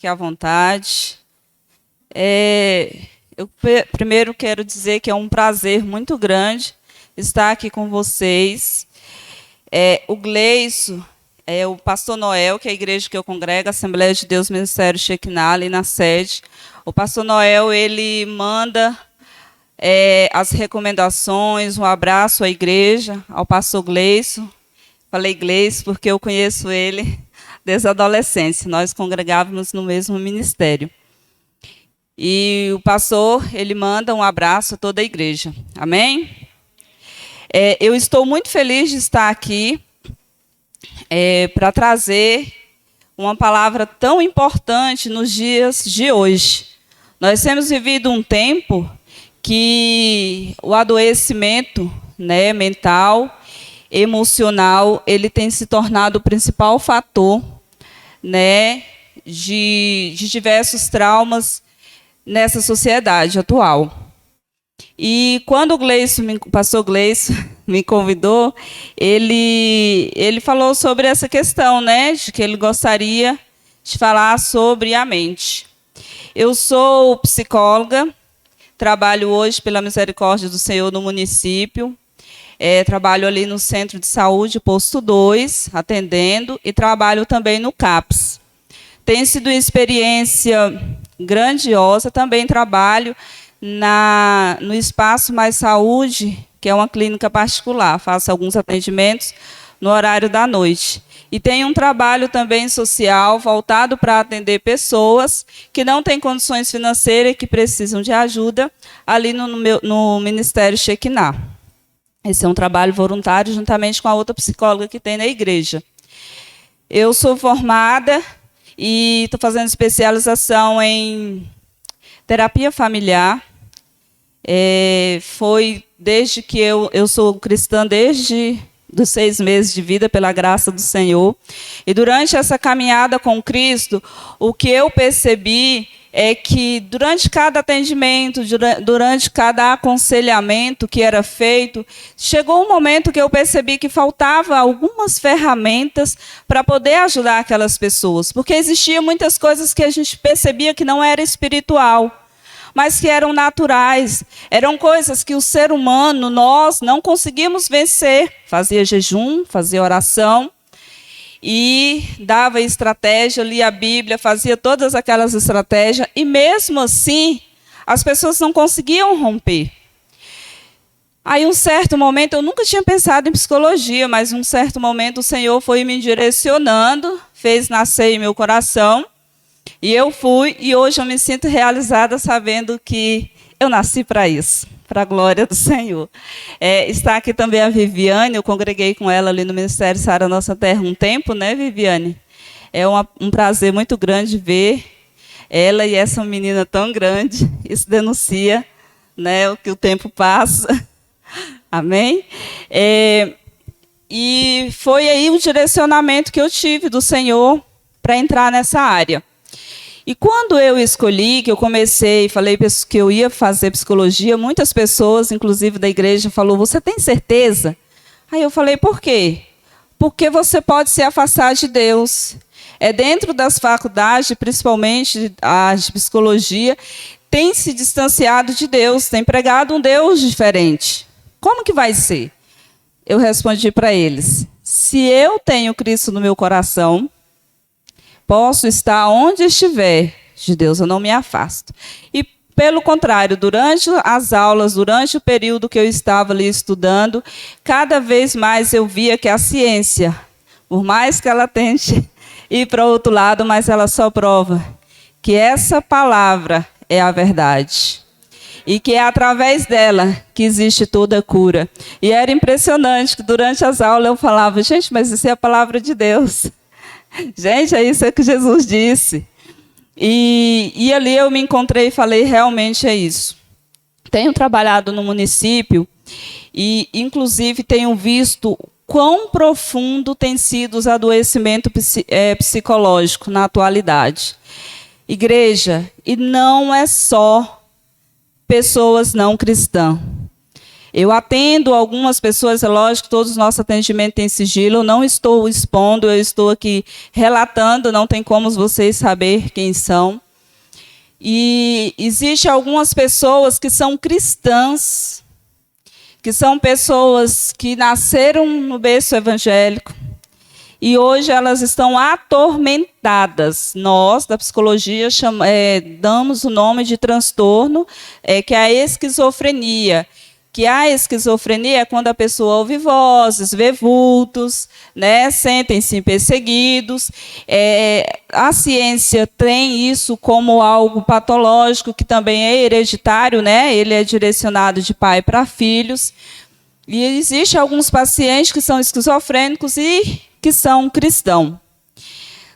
Fique à vontade. Eu primeiro quero dizer que é um prazer muito grande estar aqui com vocês. O Gleison é o pastor Noel, que é a igreja que eu congrego, a Assembleia de Deus Ministério Shekinah, ali na sede. O pastor Noel, ele manda as recomendações, um abraço à igreja, ao pastor Gleison. Falei Gleison porque eu conheço ele desde a adolescência. Nós congregávamos no mesmo ministério. E o pastor, ele manda um abraço a toda a igreja. Amém? Eu estou muito feliz de estar aqui para trazer uma palavra tão importante nos dias de hoje. Nós temos vivido um tempo que o adoecimento, mental, emocional, ele tem se tornado o principal fator, de diversos traumas nessa sociedade atual. E quando o pastor Gleison me convidou, ele falou sobre essa questão, de que ele gostaria de falar sobre a mente. Eu sou psicóloga, trabalho hoje pela misericórdia do Senhor no município, trabalho ali no Centro de Saúde, Posto 2, atendendo, e trabalho também no CAPS. Tem sido uma experiência grandiosa, também trabalho no Espaço Mais Saúde, que é uma clínica particular, faço alguns atendimentos no horário da noite. E tem um trabalho também social voltado para atender pessoas que não têm condições financeiras e que precisam de ajuda ali no Ministério Shekinah. Esse é um trabalho voluntário juntamente com a outra psicóloga que tem na igreja. Eu sou formada e estou fazendo especialização em terapia familiar. Foi desde que eu sou cristã, desde dos 6 meses de vida, pela graça do Senhor. E durante essa caminhada com Cristo, o que eu percebi é que durante cada atendimento, durante cada aconselhamento que era feito, chegou um momento que eu percebi que faltava algumas ferramentas para poder ajudar aquelas pessoas, porque existiam muitas coisas que a gente percebia que não era espiritual, mas que eram naturais, eram coisas que o ser humano, nós não conseguimos vencer. Fazia jejum, fazia oração, e dava estratégia, lia a Bíblia, fazia todas aquelas estratégias, e mesmo assim, as pessoas não conseguiam romper. Aí, um certo momento, eu nunca tinha pensado em psicologia, mas um certo momento o Senhor foi me direcionando, fez nascer em meu coração, e eu fui, e hoje eu me sinto realizada sabendo que eu nasci para isso, para a glória do Senhor. Está aqui também a Viviane, eu congreguei com ela ali no Ministério Sara Nossa Terra um tempo, Viviane? É um prazer muito grande ver ela e essa menina tão grande. Isso denuncia o que o tempo passa. Amém? E foi aí o direcionamento que eu tive do Senhor para entrar nessa área. E quando eu escolhi, que eu comecei, falei que eu ia fazer psicologia, muitas pessoas, inclusive da igreja, falaram: você tem certeza? Aí eu falei: por quê? Porque você pode se afastar de Deus. Dentro das faculdades, principalmente a de psicologia, tem se distanciado de Deus, tem pregado um Deus diferente. Como que vai ser? Eu respondi para eles: se eu tenho Cristo no meu coração, posso estar onde estiver, de Deus eu não me afasto. E, pelo contrário, durante as aulas, durante o período que eu estava ali estudando, cada vez mais eu via que a ciência, por mais que ela tente ir para o outro lado, mas ela só prova que essa palavra é a verdade. E que é através dela que existe toda a cura. E era impressionante que durante as aulas eu falava: gente, mas isso é a palavra de Deus. Gente, é isso que Jesus disse. E ali eu me encontrei e falei: realmente é isso. Tenho trabalhado no município e, inclusive, tenho visto quão profundo tem sido os adoecimentos psicológicos na atualidade. Igreja, e não é só pessoas não cristãs. Eu atendo algumas pessoas, é lógico que todos os nossos atendimentos têm sigilo, eu não estou expondo, eu estou aqui relatando, não tem como vocês saber quem são. E existem algumas pessoas que são cristãs, que são pessoas que nasceram no berço evangélico, e hoje elas estão atormentadas. Nós, da psicologia, damos o nome de transtorno, que é a esquizofrenia. Que a esquizofrenia é quando a pessoa ouve vozes, vê vultos, né, sentem-se perseguidos. A ciência tem isso como algo patológico, que também é hereditário, né? Ele é direcionado de pai para filhos. E existem alguns pacientes que são esquizofrênicos e que são cristãos.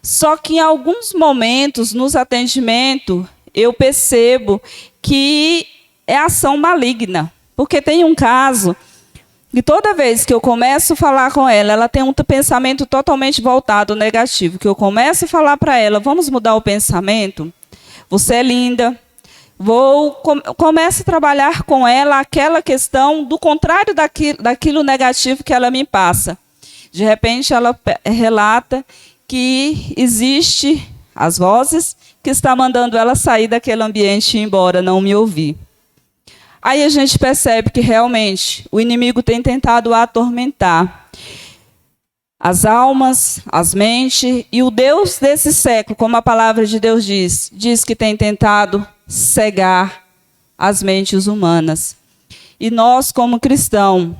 Só que em alguns momentos, nos atendimentos, eu percebo que é ação maligna. Porque tem um caso que toda vez que eu começo a falar com ela, ela tem um pensamento totalmente voltado negativo. Que eu começo a falar para ela, vamos mudar o pensamento? Você é linda. Começo a trabalhar com ela aquela questão do contrário daquilo negativo que ela me passa. De repente, ela relata que existe as vozes que estão mandando ela sair daquele ambiente e ir embora, não me ouvir. Aí a gente percebe que realmente o inimigo tem tentado atormentar as almas, as mentes, e o Deus desse século, como a palavra de Deus diz que tem tentado cegar as mentes humanas. E nós, como cristãos,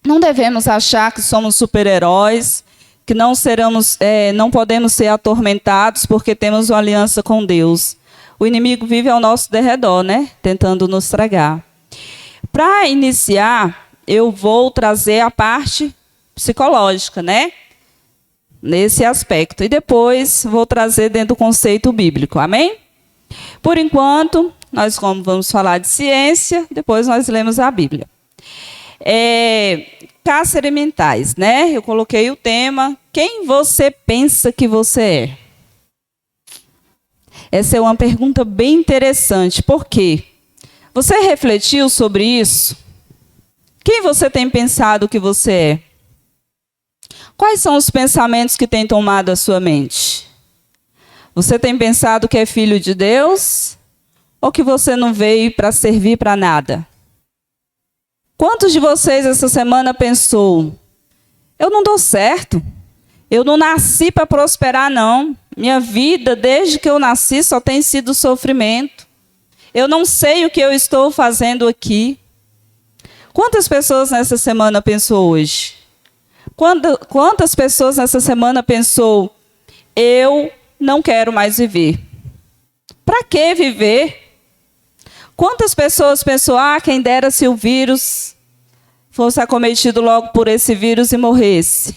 não devemos achar que somos super-heróis, que não podemos ser atormentados porque temos uma aliança com Deus. O inimigo vive ao nosso derredor, né? Tentando nos tragar. Para iniciar, eu vou trazer a parte psicológica, né? Nesse aspecto. E depois vou trazer dentro do conceito bíblico. Amém? Por enquanto, nós como vamos falar de ciência, depois nós lemos a Bíblia. Cárceres mentais, né? Eu coloquei o tema, quem você pensa que você é? Essa é uma pergunta bem interessante. Por quê? Você refletiu sobre isso? Quem você tem pensado que você é? Quais são os pensamentos que têm tomado a sua mente? Você tem pensado que é filho de Deus? Ou que você não veio para servir para nada? Quantos de vocês essa semana pensou, eu não dou certo, eu não nasci para prosperar não, minha vida desde que eu nasci só tem sido sofrimento, eu não sei o que eu estou fazendo aqui. Quantas pessoas nessa semana pensou hoje? Quantas pessoas nessa semana pensou, eu não quero mais viver? Para que viver? Quantas pessoas pensou, quem dera se o vírus fosse acometido logo por esse vírus e morresse?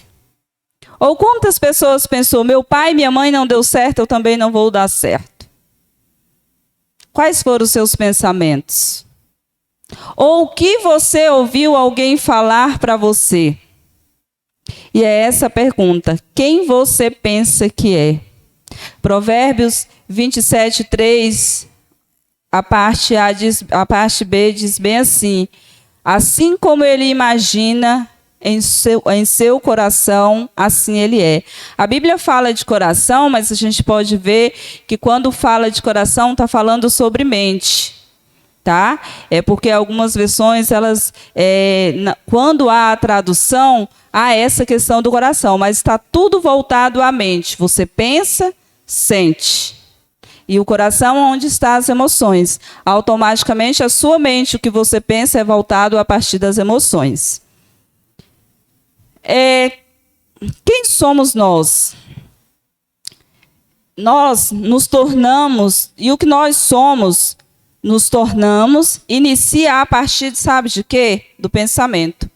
Ou quantas pessoas pensou, meu pai e minha mãe não deu certo, eu também não vou dar certo? Quais foram os seus pensamentos? Ou o que você ouviu alguém falar para você? E é essa a pergunta, quem você pensa que é? Provérbios 27:3, a parte B diz bem assim, assim como ele imagina em seu coração, assim ele é. A Bíblia fala de coração, mas a gente pode ver que quando fala de coração, está falando sobre mente. Tá? É porque algumas versões, quando há a tradução, há essa questão do coração, mas está tudo voltado à mente. Você pensa, sente. E o coração é onde estão as emoções. Automaticamente, a sua mente, o que você pensa, é voltado a partir das emoções. Quem somos nós? Nós nos tornamos, e o que nós somos, nos tornamos, inicia a partir, sabe de quê? Do pensamento.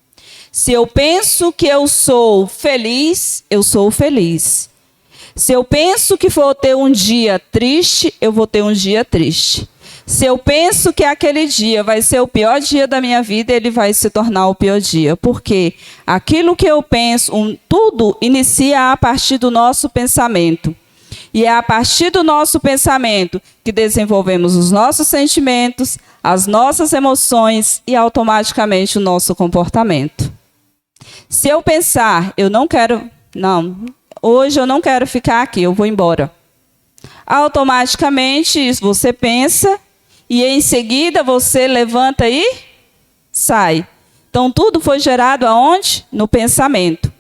Se eu penso que eu sou feliz, eu sou feliz. Se eu penso que vou ter um dia triste, eu vou ter um dia triste. Se eu penso que aquele dia vai ser o pior dia da minha vida, ele vai se tornar o pior dia. Porque aquilo que eu penso, tudo inicia a partir do nosso pensamento. E é a partir do nosso pensamento que desenvolvemos os nossos sentimentos, as nossas emoções e automaticamente o nosso comportamento. Se eu pensar, hoje eu não quero ficar aqui, eu vou embora. Automaticamente você pensa e em seguida você levanta e sai. Então tudo foi gerado aonde? No pensamento.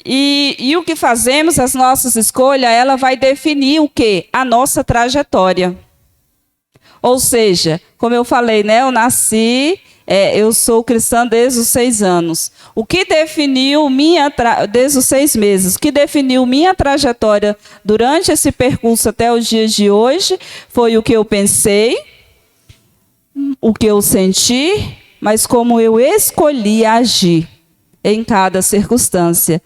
E o que fazemos, as nossas escolhas, ela vai definir o quê? A nossa trajetória. Ou seja, como eu falei, né? Eu sou cristã desde os 6 anos. O que definiu desde os 6 meses, o que definiu minha trajetória durante esse percurso até os dias de hoje, foi o que eu pensei, o que eu senti, mas como eu escolhi agir em cada circunstância.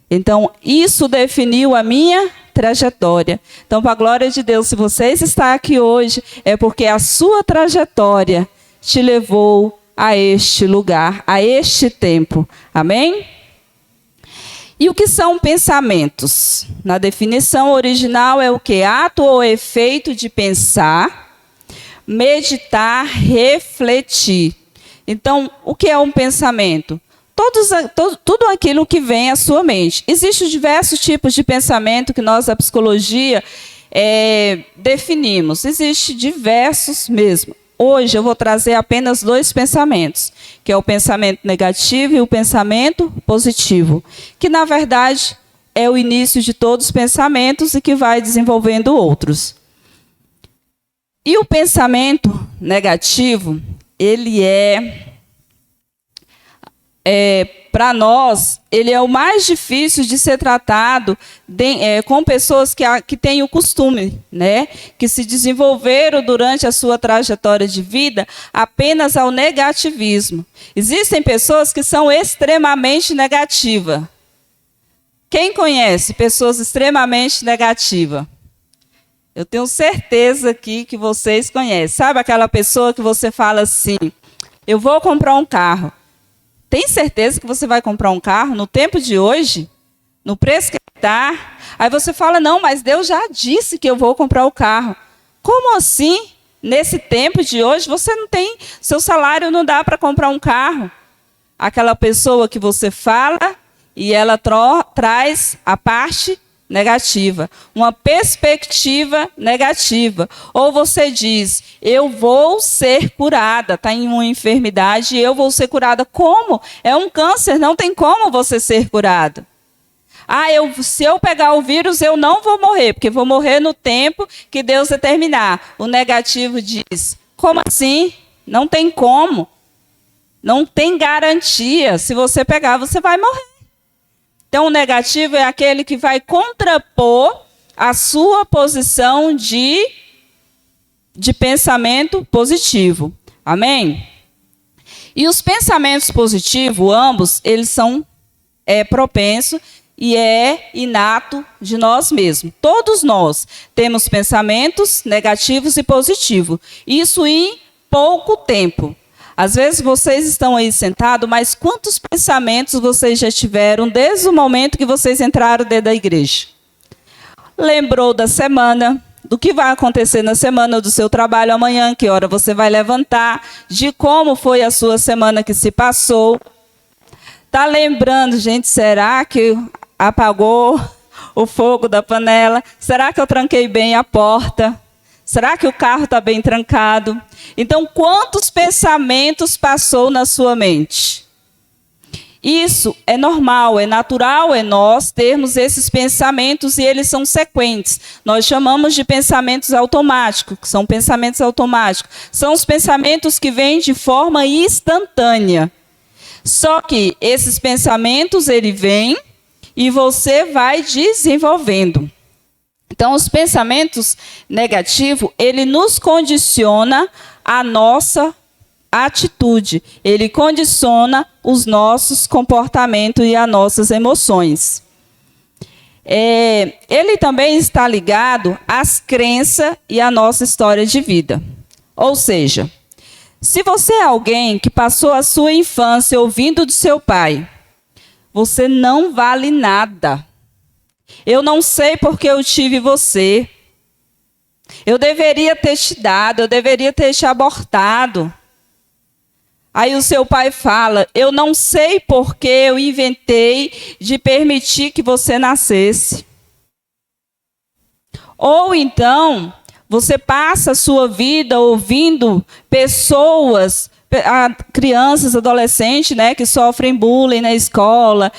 Então, isso definiu a minha trajetória. Então, para a glória de Deus, se você está aqui hoje, é porque a sua trajetória te levou a este lugar, a este tempo. Amém? E o que são pensamentos? Na definição original é o que? Ato ou efeito de pensar, meditar, refletir. Então, o que é um pensamento? Tudo aquilo que vem à sua mente. Existem diversos tipos de pensamento que nós, da psicologia, definimos. Existem diversos mesmo. Hoje eu vou trazer apenas 2 pensamentos, que é o pensamento negativo e o pensamento positivo, que na verdade é o início de todos os pensamentos e que vai desenvolvendo outros. E o pensamento negativo, ele para nós, ele é o mais difícil de ser tratado com pessoas que têm o costume, né, que se desenvolveram durante a sua trajetória de vida apenas ao negativismo. Existem pessoas que são extremamente negativas. Quem conhece pessoas extremamente negativas? Eu tenho certeza aqui que vocês conhecem. Sabe aquela pessoa que você fala assim, eu vou comprar um carro. Tem certeza que você vai comprar um carro no tempo de hoje? No preço que está? Aí você fala, não, mas Deus já disse que eu vou comprar o carro. Como assim? Nesse tempo de hoje, você não tem, seu salário não dá para comprar um carro. Aquela pessoa que você fala e ela traz a parte negativa, uma perspectiva negativa. Ou você diz, eu vou ser curada, está em uma enfermidade e eu vou ser curada. Como? É um câncer, não tem como você ser curado. Se eu pegar o vírus, eu não vou morrer, porque vou morrer no tempo que Deus determinar. O negativo diz, como assim? Não tem como. Não tem garantia. Se você pegar, você vai morrer. Então, o negativo é aquele que vai contrapor a sua posição de pensamento positivo. Amém? E os pensamentos positivos, ambos, eles são propensos e inato de nós mesmos. Todos nós temos pensamentos negativos e positivos. Isso em pouco tempo. Às vezes vocês estão aí sentados, mas quantos pensamentos vocês já tiveram desde o momento que vocês entraram dentro da igreja? Lembrou da semana, do que vai acontecer na semana do seu trabalho amanhã, que hora você vai levantar, de como foi a sua semana que se passou. Está lembrando, gente, será que apagou o fogo da panela? Será que eu tranquei bem a porta? Será que o carro está bem trancado? Então, quantos pensamentos passou na sua mente? Isso é normal, é natural, nós termos esses pensamentos e eles são sequentes. Nós chamamos de pensamentos automáticos, que são pensamentos automáticos. São os pensamentos que vêm de forma instantânea. Só que esses pensamentos, ele vem e você vai desenvolvendo. Então, os pensamentos negativos, ele nos condiciona a nossa atitude. Ele condiciona os nossos comportamentos e as nossas emoções. Ele também está ligado às crenças e à nossa história de vida. Ou seja, se você é alguém que passou a sua infância ouvindo do seu pai, você não vale nada. Eu não sei porque eu tive você. Eu deveria ter te dado, eu deveria ter te abortado. Aí o seu pai fala, eu não sei porque eu inventei de permitir que você nascesse. Ou então, você passa a sua vida ouvindo pessoas, crianças, adolescentes, né, que sofrem bullying na escola,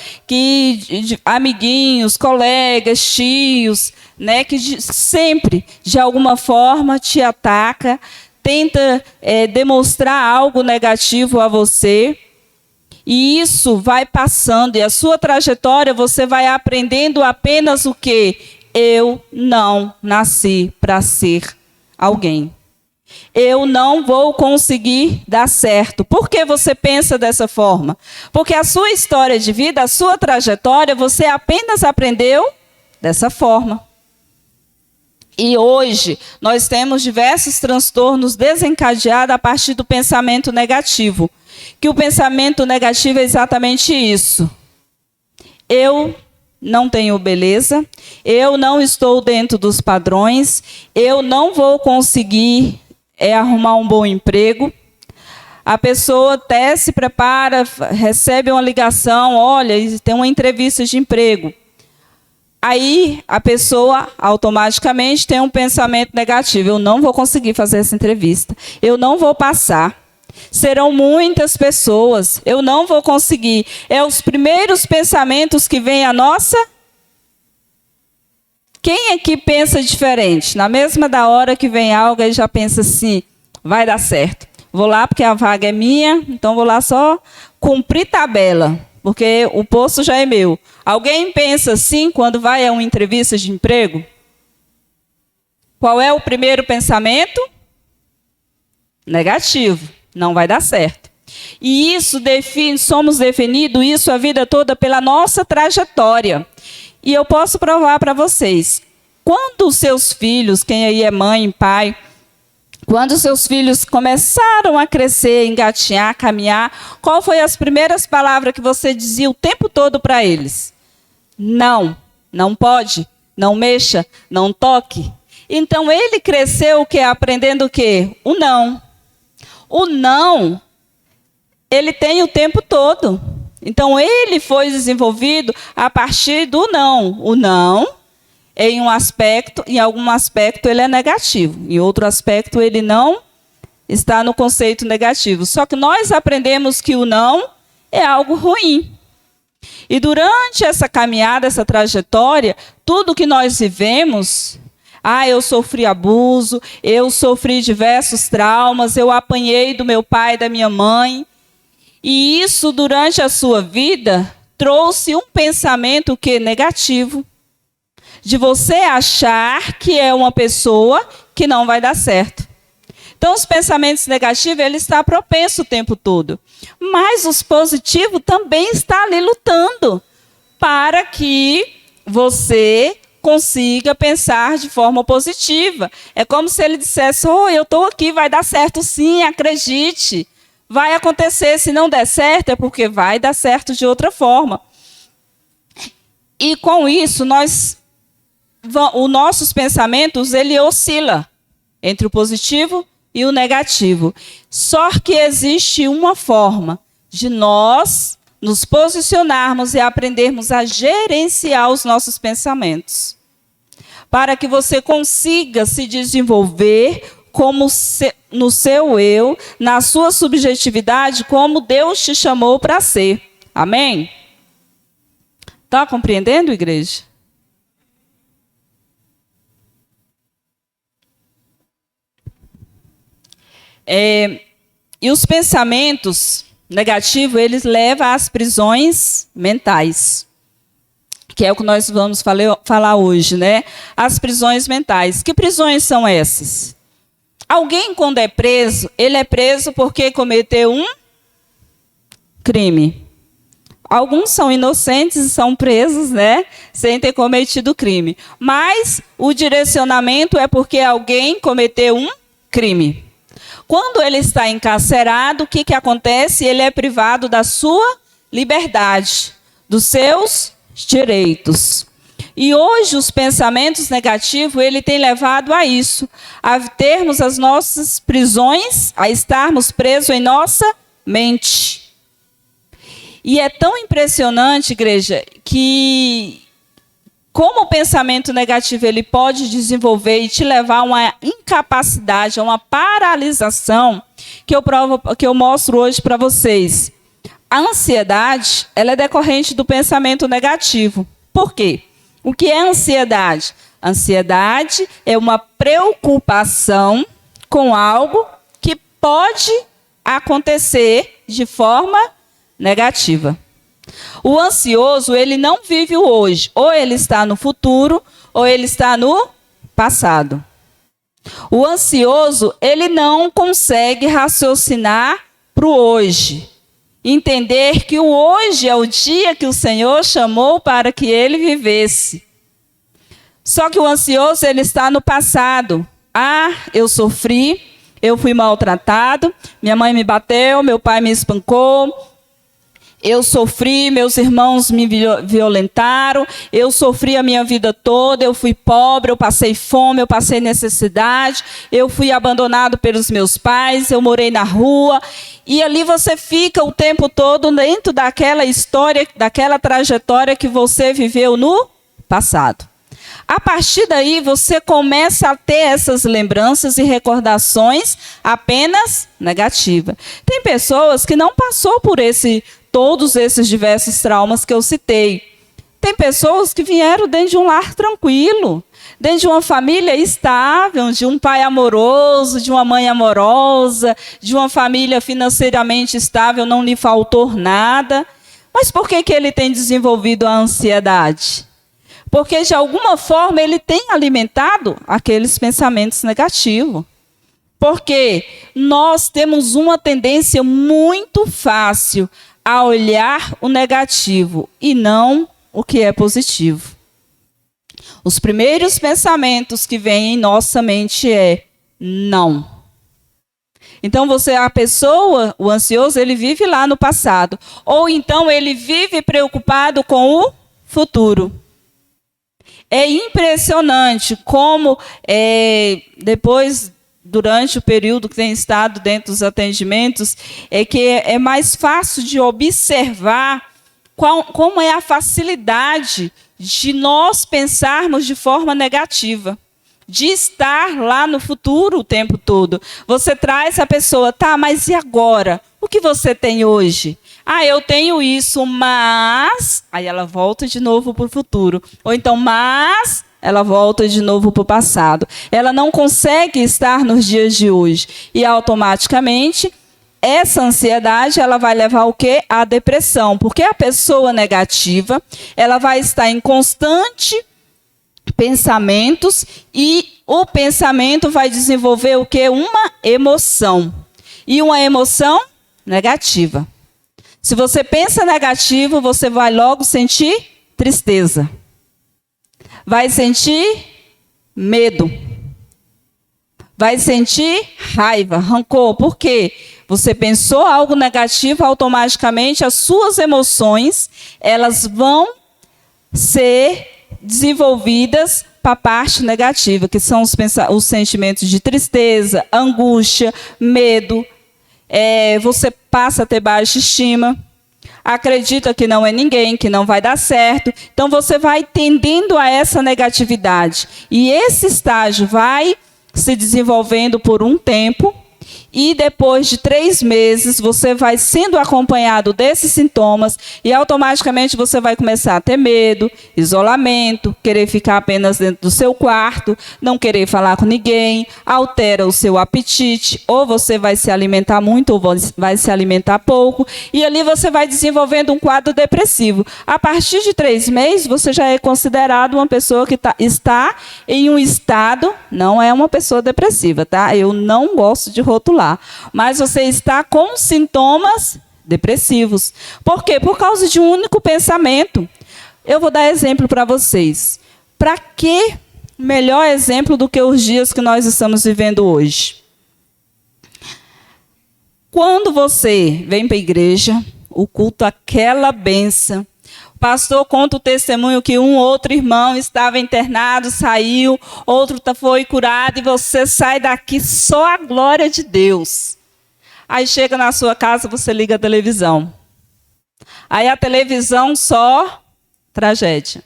amiguinhos, colegas, tios, né, que sempre, de alguma forma, te ataca, tenta demonstrar algo negativo a você. E isso vai passando, e a sua trajetória, você vai aprendendo apenas o quê? Eu não nasci para ser alguém. Eu não vou conseguir dar certo. Por que você pensa dessa forma? Porque a sua história de vida, a sua trajetória, você apenas aprendeu dessa forma. E hoje nós temos diversos transtornos desencadeados a partir do pensamento negativo. Que o pensamento negativo é exatamente isso. Eu não tenho beleza, eu não estou dentro dos padrões, eu não vou conseguir arrumar um bom emprego. A pessoa até se prepara, recebe uma ligação, olha, tem uma entrevista de emprego. Aí a pessoa automaticamente tem um pensamento negativo, eu não vou conseguir fazer essa entrevista, eu não vou passar. Serão muitas pessoas, eu não vou conseguir. É os primeiros pensamentos que vêm à nossa. Quem aqui pensa diferente? Na mesma da hora que vem algo, aí já pensa assim, vai dar certo. Vou lá porque a vaga é minha, então vou lá só cumprir tabela, porque o posto já é meu. Alguém pensa assim quando vai a uma entrevista de emprego? Qual é o primeiro pensamento? Negativo. Não vai dar certo. E isso somos definidos isso a vida toda pela nossa trajetória. E eu posso provar para vocês. Quando os seus filhos, quem aí é mãe, pai, quando os seus filhos começaram a crescer, engatinhar, caminhar, qual foi as primeiras palavras que você dizia o tempo todo para eles? Não, não pode, não mexa, não toque. Então ele cresceu o quê? Aprendendo o quê? O não. O não, ele tem o tempo todo. Então, ele foi desenvolvido a partir do não. O não, em algum aspecto, ele é negativo. Em outro aspecto, ele não está no conceito negativo. Só que nós aprendemos que o não é algo ruim. E durante essa caminhada, essa trajetória, tudo que nós vivemos... eu sofri abuso, eu sofri diversos traumas, eu apanhei do meu pai e da minha mãe. E isso, durante a sua vida, trouxe um pensamento que é negativo. De você achar que é uma pessoa que não vai dar certo. Então, os pensamentos negativos, ele está propenso o tempo todo. Mas os positivos também estão ali lutando para que você... consiga pensar de forma positiva. É como se ele dissesse, eu estou aqui, vai dar certo sim, acredite. Vai acontecer, se não der certo, é porque vai dar certo de outra forma. E com isso, os nossos pensamentos, ele oscila entre o positivo e o negativo. Só que existe uma forma de nós nos posicionarmos e aprendermos a gerenciar os nossos pensamentos. Para que você consiga se desenvolver no seu eu, na sua subjetividade, como Deus te chamou para ser. Amém? Está compreendendo, igreja? E os pensamentos negativos, eles levam às prisões mentais. Que é o que nós vamos falar hoje, né? As prisões mentais. Que prisões são essas? Alguém, quando é preso, ele é preso porque cometeu um crime. Alguns são inocentes e são presos, né? Sem ter cometido crime. Mas o direcionamento é porque alguém cometeu um crime. Quando ele está encarcerado, o que acontece? Ele é privado da sua liberdade, dos seus direitos. E hoje os pensamentos negativos, ele tem levado a isso, a termos as nossas prisões, a estarmos presos em nossa mente. E é tão impressionante, igreja, que como o pensamento negativo ele pode desenvolver e te levar a uma incapacidade, a uma paralisação, que eu mostro hoje para vocês. A ansiedade, ela é decorrente do pensamento negativo. Por quê? O que é ansiedade? Ansiedade é uma preocupação com algo que pode acontecer de forma negativa. O ansioso, ele não vive o hoje. Ou ele está no futuro, ou ele está no passado. O ansioso, ele não consegue raciocinar para o hoje. Entender que o hoje é o dia que o Senhor chamou para que ele vivesse. Só que o ansioso, ele está no passado. Ah, eu sofri, eu fui maltratado, minha mãe me bateu, meu pai me espancou, eu sofri, meus irmãos me violentaram, eu sofri a minha vida toda, eu fui pobre, eu passei fome, eu passei necessidade, eu fui abandonado pelos meus pais, eu morei na rua. E ali você fica o tempo todo dentro daquela história, daquela trajetória que você viveu no passado. A partir daí, você começa a ter essas lembranças e recordações apenas negativas. Tem pessoas que não passou por todos esses diversos traumas que eu citei. Tem pessoas que vieram dentro de um lar tranquilo, dentro de uma família estável, de um pai amoroso, de uma mãe amorosa, de uma família financeiramente estável, não lhe faltou nada. Mas por que ele tem desenvolvido a ansiedade? Porque, de alguma forma, ele tem alimentado aqueles pensamentos negativos. Porque nós temos uma tendência muito fácil a olhar o negativo e não o que é positivo. Os primeiros pensamentos que vêm em nossa mente é não. Então a pessoa, o ansioso, ele vive lá no passado. Ou então ele vive preocupado com o futuro. É impressionante como depois, durante o período que tem estado dentro dos atendimentos, que é mais fácil de observar como é a facilidade de nós pensarmos de forma negativa, de estar lá no futuro o tempo todo. Você traz a pessoa, tá, mas e agora? O que você tem hoje? Ah, eu tenho isso, mas... Aí ela volta de novo para o futuro. Ou então, mas... Ela volta de novo para o passado. Ela não consegue estar nos dias de hoje. E automaticamente, essa ansiedade, ela vai levar o quê? À depressão. Porque a pessoa negativa, ela vai estar em constante pensamentos e o pensamento vai desenvolver o quê? Uma emoção. E uma emoção negativa. Se você pensa negativo, você vai logo sentir tristeza. Vai sentir medo. Vai sentir raiva, rancor. Por quê? Você pensou algo negativo, automaticamente as suas emoções, elas vão ser desenvolvidas para a parte negativa, que são os sentimentos de tristeza, angústia, medo. Você passa a ter baixa estima, acredita que não é ninguém, que não vai dar certo. Então você vai tendendo a essa negatividade. E esse estágio vai se desenvolvendo por um tempo. E depois de 3 meses, você vai sendo acompanhado desses sintomas e automaticamente você vai começar a ter medo, isolamento, querer ficar apenas dentro do seu quarto, não querer falar com ninguém, altera o seu apetite, ou você vai se alimentar muito ou vai se alimentar pouco, e ali você vai desenvolvendo um quadro depressivo. A partir de 3 meses, você já é considerado uma pessoa que está em um estado, não é uma pessoa depressiva, tá? Eu não gosto de rotular. Mas você está com sintomas depressivos. Por quê? Por causa de um único pensamento. Eu vou dar exemplo para vocês. Para que melhor exemplo do que os dias que nós estamos vivendo hoje? Quando você vem para a igreja, o culto, aquela bênção, o pastor conta o testemunho que um outro irmão estava internado, saiu, outro foi curado e você sai daqui só a glória de Deus. Aí chega na sua casa, você liga a televisão. Aí a televisão só tragédia.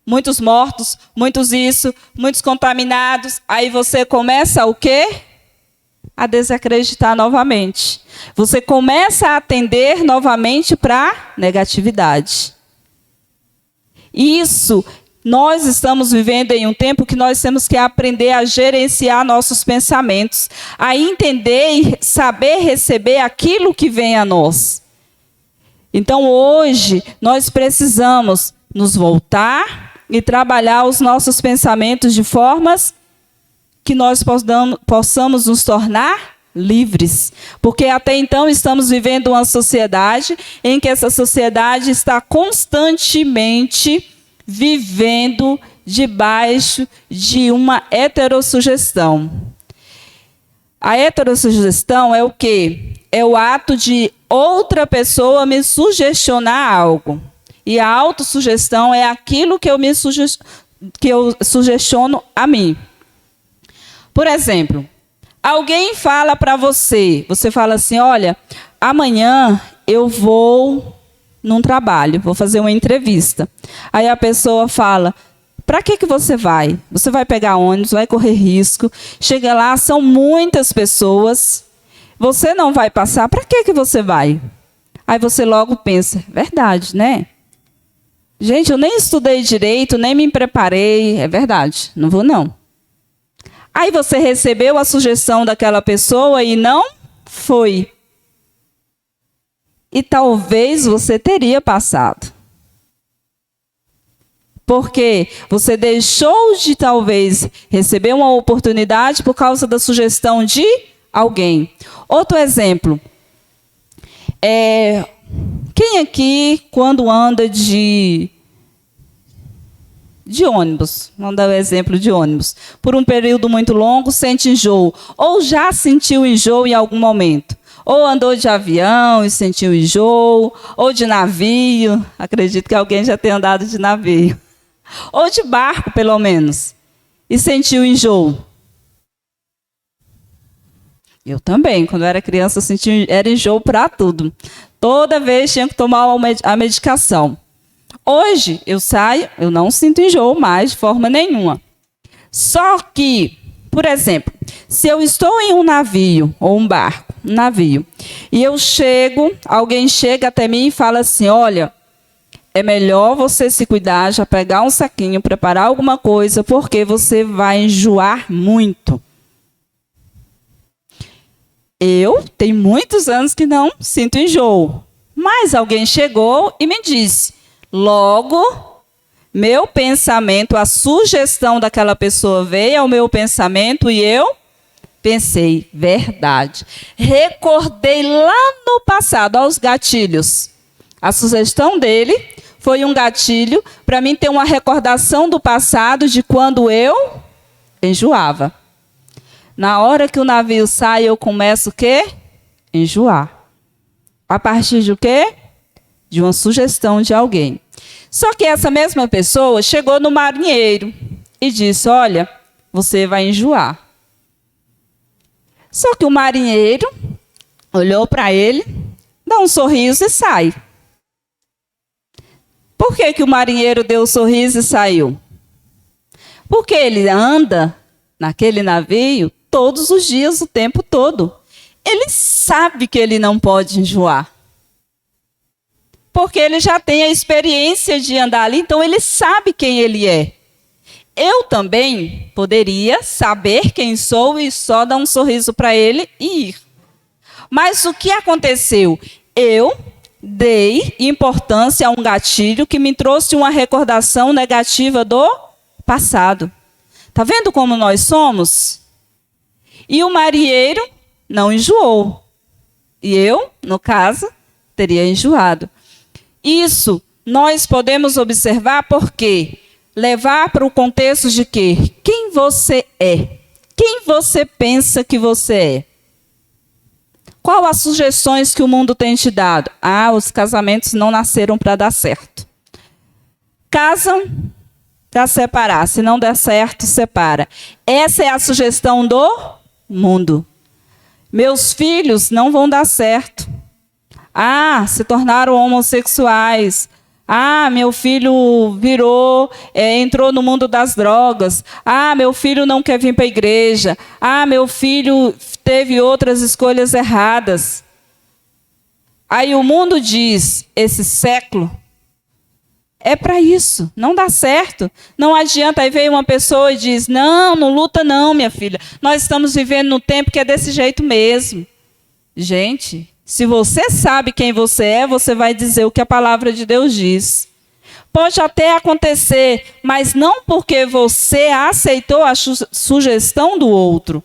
Muitos mortos, muitos isso, muitos contaminados. Aí você começa o quê? A desacreditar novamente. Você começa a atender novamente para negatividade. Isso, nós estamos vivendo em um tempo que nós temos que aprender a gerenciar nossos pensamentos, a entender e saber receber aquilo que vem a nós. Então, hoje, nós precisamos nos voltar e trabalhar os nossos pensamentos de formas que nós possamos nos tornar livres. Porque até então estamos vivendo uma sociedade em que essa sociedade está constantemente vivendo debaixo de uma heterossugestão. A heterossugestão é o quê? É o ato de outra pessoa me sugestionar algo. E a autossugestão é aquilo que eu sugestiono a mim. Por exemplo, alguém fala para você, você fala assim, olha, amanhã eu vou num trabalho, vou fazer uma entrevista. Aí a pessoa fala, para que você vai? Você vai pegar ônibus, vai correr risco, chega lá, são muitas pessoas, você não vai passar, para que você vai? Aí você logo pensa, verdade, né? Gente, eu nem estudei direito, nem me preparei, é verdade, não vou não. Aí você recebeu a sugestão daquela pessoa e não foi. E talvez você teria passado. Porque você deixou de talvez receber uma oportunidade por causa da sugestão de alguém. Outro exemplo. Quem aqui, quando anda de ônibus, vamos dar o exemplo de ônibus, por um período muito longo, sente enjoo, ou já sentiu enjoo em algum momento, ou andou de avião e sentiu enjoo, ou de navio, acredito que alguém já tenha andado de navio, ou de barco, pelo menos, e sentiu enjoo. Eu também, quando eu era criança, era enjoo para tudo. Toda vez tinha que tomar a medicação. Hoje, eu saio, eu não sinto enjoo mais de forma nenhuma. Só que, por exemplo, se eu estou em um navio, ou um barco, um navio, e eu chego, alguém chega até mim e fala assim, olha, é melhor você se cuidar, já pegar um saquinho, preparar alguma coisa, porque você vai enjoar muito. Eu tenho muitos anos que não sinto enjoo, mas alguém chegou e me disse, logo, meu pensamento, a sugestão daquela pessoa veio ao meu pensamento e eu pensei, verdade. Recordei lá no passado, aos gatilhos. A sugestão dele foi um gatilho para mim ter uma recordação do passado de quando eu enjoava. Na hora que o navio sai, eu começo o quê? Enjoar. A partir de o quê? De uma sugestão de alguém. Só que essa mesma pessoa chegou no marinheiro e disse, olha, você vai enjoar. Só que o marinheiro olhou para ele, dá um sorriso e sai. Por que o marinheiro deu um sorriso e saiu? Porque ele anda naquele navio todos os dias, o tempo todo. Ele sabe que ele não pode enjoar. Porque ele já tem a experiência de andar ali, então ele sabe quem ele é. Eu também poderia saber quem sou e só dar um sorriso para ele e ir. Mas o que aconteceu? Eu dei importância a um gatilho que me trouxe uma recordação negativa do passado. Está vendo como nós somos? E o marinheiro não enjoou. E eu, no caso, teria enjoado. Isso nós podemos observar porque levar para o contexto de quê? Quem você é? Quem você pensa que você é? Qual as sugestões que o mundo tem te dado? Ah, os casamentos não nasceram para dar certo. Casam para separar. Se não der certo, separa. Essa é a sugestão do mundo. Meus filhos não vão dar certo. Se tornaram homossexuais. Meu filho entrou no mundo das drogas. Meu filho não quer vir para a igreja. Meu filho teve outras escolhas erradas. Aí o mundo diz, esse século é para isso, não dá certo. Não adianta, aí veio uma pessoa e diz, não luta não, minha filha. Nós estamos vivendo num tempo que é desse jeito mesmo. Gente, se você sabe quem você é, você vai dizer o que a palavra de Deus diz. Pode até acontecer, mas não porque você aceitou a sugestão do outro.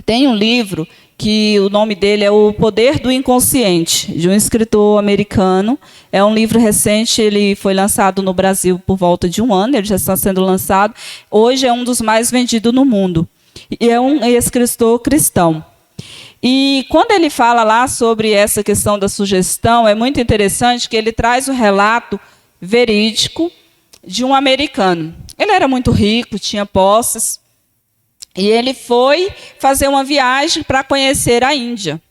Tem um livro que o nome dele é O Poder do Inconsciente, de um escritor americano. É um livro recente, ele foi lançado no Brasil por volta de 1 ano, ele já está sendo lançado. Hoje é um dos mais vendidos no mundo. E é um escritor cristão. E quando ele fala lá sobre essa questão da sugestão, é muito interessante que ele traz o relato verídico de um americano. Ele era muito rico, tinha posses, e ele foi fazer uma viagem para conhecer a Índia.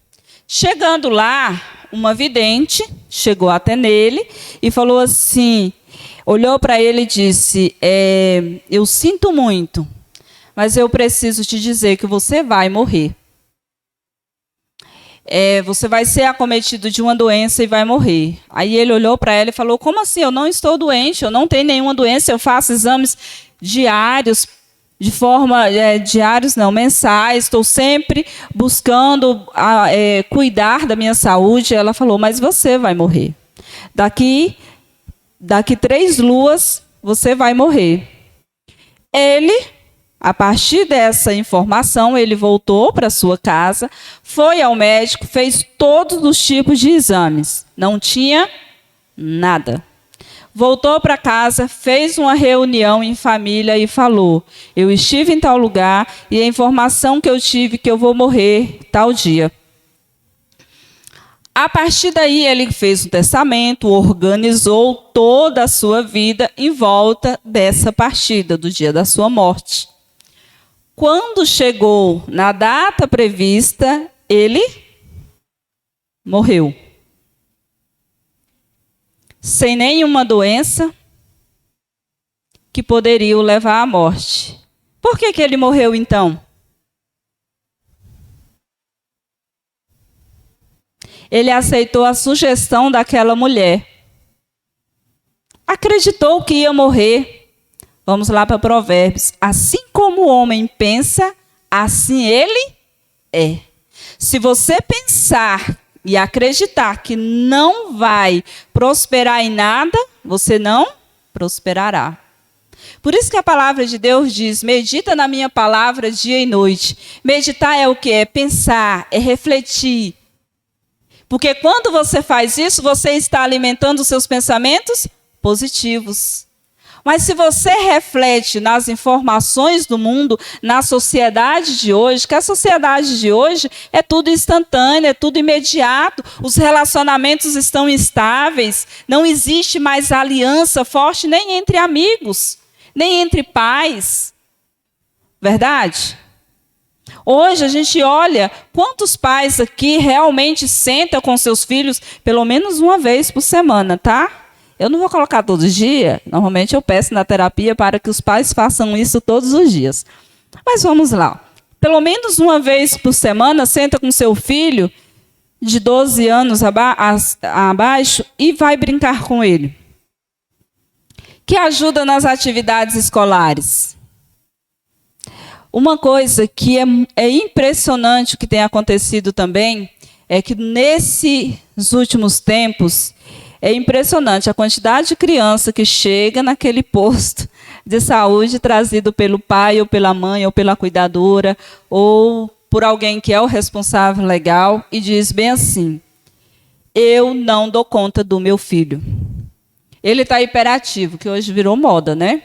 Chegando lá, uma vidente chegou até nele e falou assim, olhou para ele e disse, eu sinto muito, mas eu preciso te dizer que você vai morrer. Você vai ser acometido de uma doença e vai morrer. Aí ele olhou para ela e falou, como assim? Eu não estou doente, eu não tenho nenhuma doença, eu faço exames diários, mensais, estou sempre buscando cuidar da minha saúde. Ela falou, mas você vai morrer. Daqui 3 luas, você vai morrer. A partir dessa informação, ele voltou para sua casa, foi ao médico, fez todos os tipos de exames. Não tinha nada. Voltou para casa, fez uma reunião em família e falou, eu estive em tal lugar e a informação que eu tive que eu vou morrer tal dia. A partir daí, ele fez um testamento, organizou toda a sua vida em volta dessa partida, do dia da sua morte. Quando chegou na data prevista, ele morreu. Sem nenhuma doença que poderia o levar à morte. Por que ele morreu então? Ele aceitou a sugestão daquela mulher. Acreditou que ia morrer. Vamos lá para Provérbios. Assim como o homem pensa, assim ele é. Se você pensar e acreditar que não vai prosperar em nada, você não prosperará. Por isso que a palavra de Deus diz, medita na minha palavra dia e noite. Meditar é o quê? É pensar, é refletir. Porque quando você faz isso, você está alimentando os seus pensamentos positivos. Mas se você reflete nas informações do mundo, na sociedade de hoje, que a sociedade de hoje é tudo instantâneo, é tudo imediato, os relacionamentos estão instáveis, não existe mais aliança forte nem entre amigos, nem entre pais. Verdade? Hoje a gente olha quantos pais aqui realmente sentam com seus filhos pelo menos uma vez por semana, tá? Eu não vou colocar todos os dias, normalmente eu peço na terapia para que os pais façam isso todos os dias. Mas vamos lá. Pelo menos uma vez por semana, senta com seu filho de 12 anos abaixo e vai brincar com ele. Que ajuda nas atividades escolares. Uma coisa que é impressionante o que tem acontecido também, é que nesses últimos tempos, é impressionante a quantidade de criança que chega naquele posto de saúde trazido pelo pai, ou pela mãe, ou pela cuidadora, ou por alguém que é o responsável legal, e diz bem assim, eu não dou conta do meu filho. Ele está hiperativo, que hoje virou moda, né?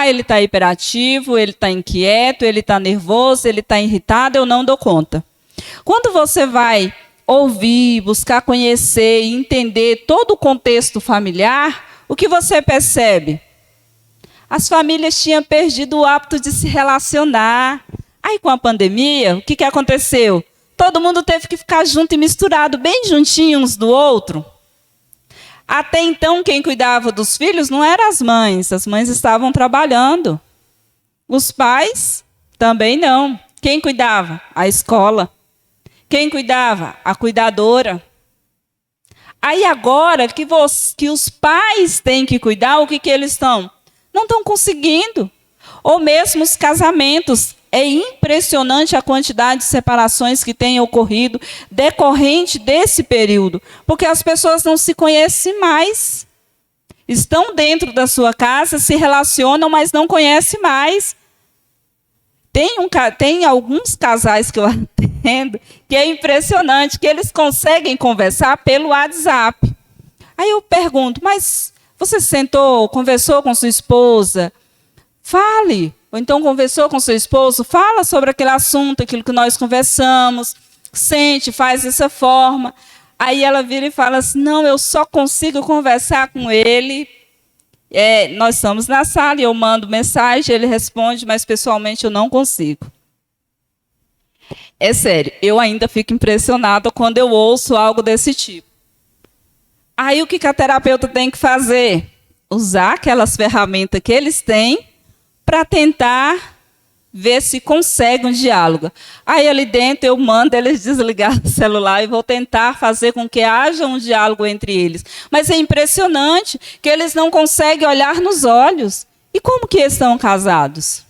Ele está hiperativo, ele está inquieto, ele está nervoso, ele está irritado, eu não dou conta. Quando você vai ouvir, buscar conhecer e entender todo o contexto familiar, o que você percebe? As famílias tinham perdido o hábito de se relacionar. Aí, com a pandemia, o que aconteceu? Todo mundo teve que ficar junto e misturado, bem juntinho uns do outro. Até então, quem cuidava dos filhos não eram as mães estavam trabalhando. Os pais também não. Quem cuidava? A escola. Quem cuidava? A cuidadora. Aí agora que os pais têm que cuidar, o que eles estão? Não estão conseguindo. Ou mesmo os casamentos. É impressionante a quantidade de separações que tem ocorrido decorrente desse período. Porque as pessoas não se conhecem mais. Estão dentro da sua casa, se relacionam, mas não conhecem mais. Tem alguns casais que eu atendo que é impressionante, que eles conseguem conversar pelo WhatsApp. Aí eu pergunto, mas você sentou, conversou com sua esposa? Fale. Ou então conversou com seu esposo? Fala sobre aquele assunto, aquilo que nós conversamos. Sente, faz dessa forma. Aí ela vira e fala assim, não, eu só consigo conversar com ele. Nós estamos na sala e eu mando mensagem, ele responde, mas pessoalmente eu não consigo. É sério, eu ainda fico impressionada quando eu ouço algo desse tipo. Aí o que a terapeuta tem que fazer? Usar aquelas ferramentas que eles têm para tentar ver se consegue um diálogo. Aí ali dentro eu mando eles desligar o celular e vou tentar fazer com que haja um diálogo entre eles. Mas é impressionante que eles não conseguem olhar nos olhos. E como que eles estão casados?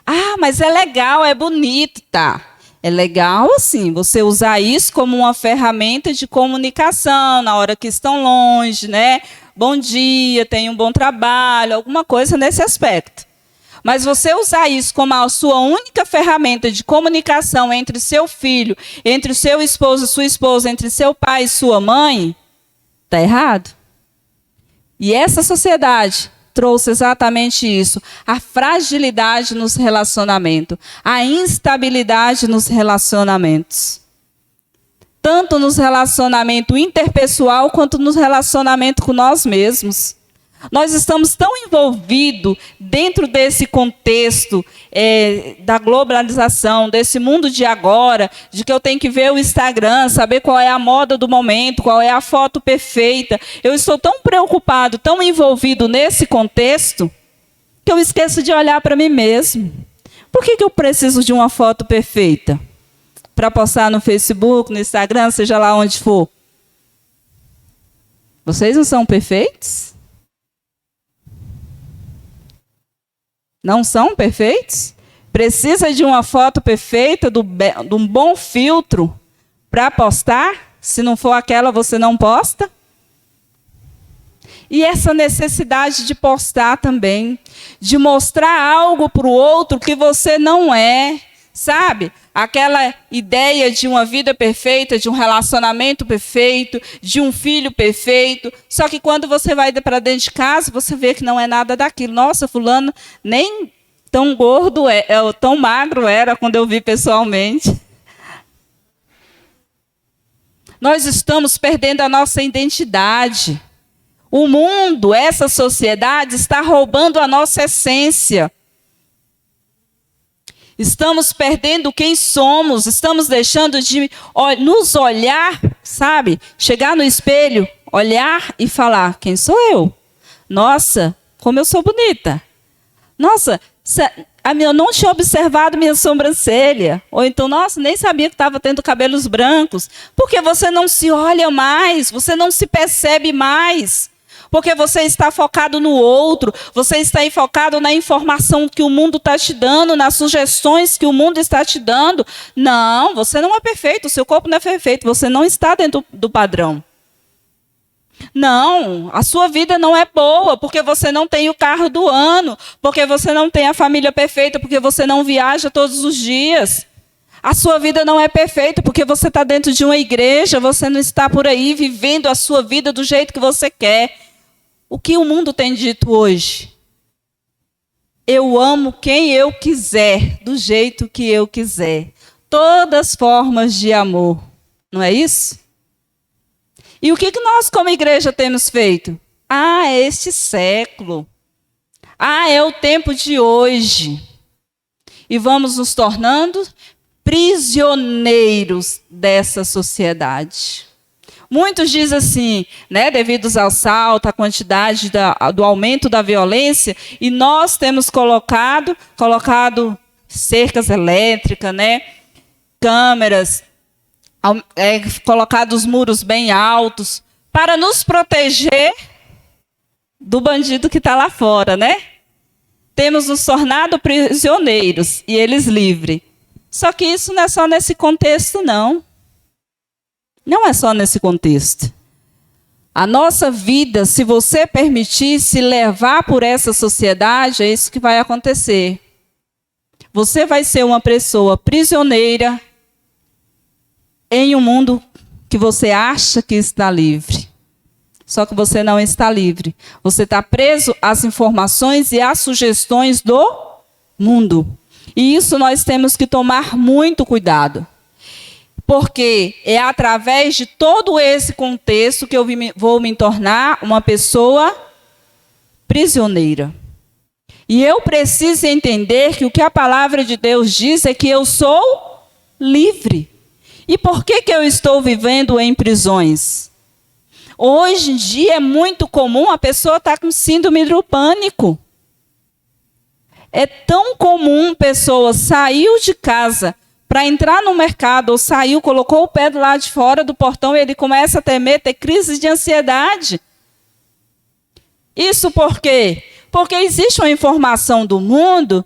Ah, mas é legal, é bonito, tá? É legal, assim, você usar isso como uma ferramenta de comunicação na hora que estão longe, né? Bom dia, tenha um bom trabalho, alguma coisa nesse aspecto. Mas você usar isso como a sua única ferramenta de comunicação entre seu filho, entre o seu esposo e sua esposa, entre seu pai e sua mãe, está errado. E essa sociedade trouxe exatamente isso, a fragilidade nos relacionamentos, a instabilidade nos relacionamentos. Tanto nos relacionamentos interpessoal, quanto nos relacionamentos com nós mesmos. Nós estamos tão envolvidos dentro desse contexto da globalização, desse mundo de agora, de que eu tenho que ver o Instagram, saber qual é a moda do momento, qual é a foto perfeita. Eu estou tão preocupado, tão envolvido nesse contexto, que eu esqueço de olhar para mim mesmo. Por que eu preciso de uma foto perfeita? Para postar no Facebook, no Instagram, seja lá onde for. Vocês não são perfeitos? Não são perfeitos? Precisa de uma foto perfeita, de um bom filtro para postar? Se não for aquela, você não posta? E essa necessidade de postar também, de mostrar algo para o outro que você não é, sabe? Aquela ideia de uma vida perfeita, de um relacionamento perfeito, de um filho perfeito. Só que quando você vai para dentro de casa, você vê que não é nada daquilo. Nossa, fulano nem tão gordo tão magro era quando eu vi pessoalmente. Nós estamos perdendo a nossa identidade. O mundo, essa sociedade, está roubando a nossa essência. Estamos perdendo quem somos, estamos deixando de nos olhar, sabe? Chegar no espelho, olhar e falar, quem sou eu? Nossa, como eu sou bonita. Nossa, eu não tinha observado minha sobrancelha. Ou então, nossa, nem sabia que estava tendo cabelos brancos. Porque você não se olha mais, você não se percebe mais. Porque você está focado no outro, você está focado na informação que o mundo está te dando, nas sugestões que o mundo está te dando. Não, você não é perfeito, o seu corpo não é perfeito, você não está dentro do padrão. Não, a sua vida não é boa, porque você não tem o carro do ano, porque você não tem a família perfeita, porque você não viaja todos os dias. A sua vida não é perfeita, porque você está dentro de uma igreja, você não está por aí vivendo a sua vida do jeito que você quer. O que o mundo tem dito hoje? Eu amo quem eu quiser, do jeito que eu quiser. Todas as formas de amor. Não é isso? E o que nós, como igreja, temos feito? Ah, é este século. Ah, é o tempo de hoje. E vamos nos tornando prisioneiros dessa sociedade. Muitos dizem assim, né, devido ao assaltos, à quantidade do aumento da violência, e nós temos colocado cercas elétricas, né, câmeras, colocado os muros bem altos, para nos proteger do bandido que está lá fora, né? Temos nos tornado prisioneiros e eles livres. Só que isso não é só nesse contexto, não. Não é só nesse contexto. A nossa vida, se você permitir se levar por essa sociedade, é isso que vai acontecer. Você vai ser uma pessoa prisioneira em um mundo que você acha que está livre. Só que você não está livre. Você está preso às informações e às sugestões do mundo. E isso nós temos que tomar muito cuidado. Porque é através de todo esse contexto que eu vou me tornar uma pessoa prisioneira. E eu preciso entender que o que a palavra de Deus diz é que eu sou livre. E por que eu estou vivendo em prisões? Hoje em dia é muito comum a pessoa estar com síndrome do pânico. É tão comum pessoa saiu de casa para entrar no mercado, ou saiu, colocou o pé do lado de fora do portão e ele começa a temer, ter crise de ansiedade. Isso por quê? Porque existe uma informação do mundo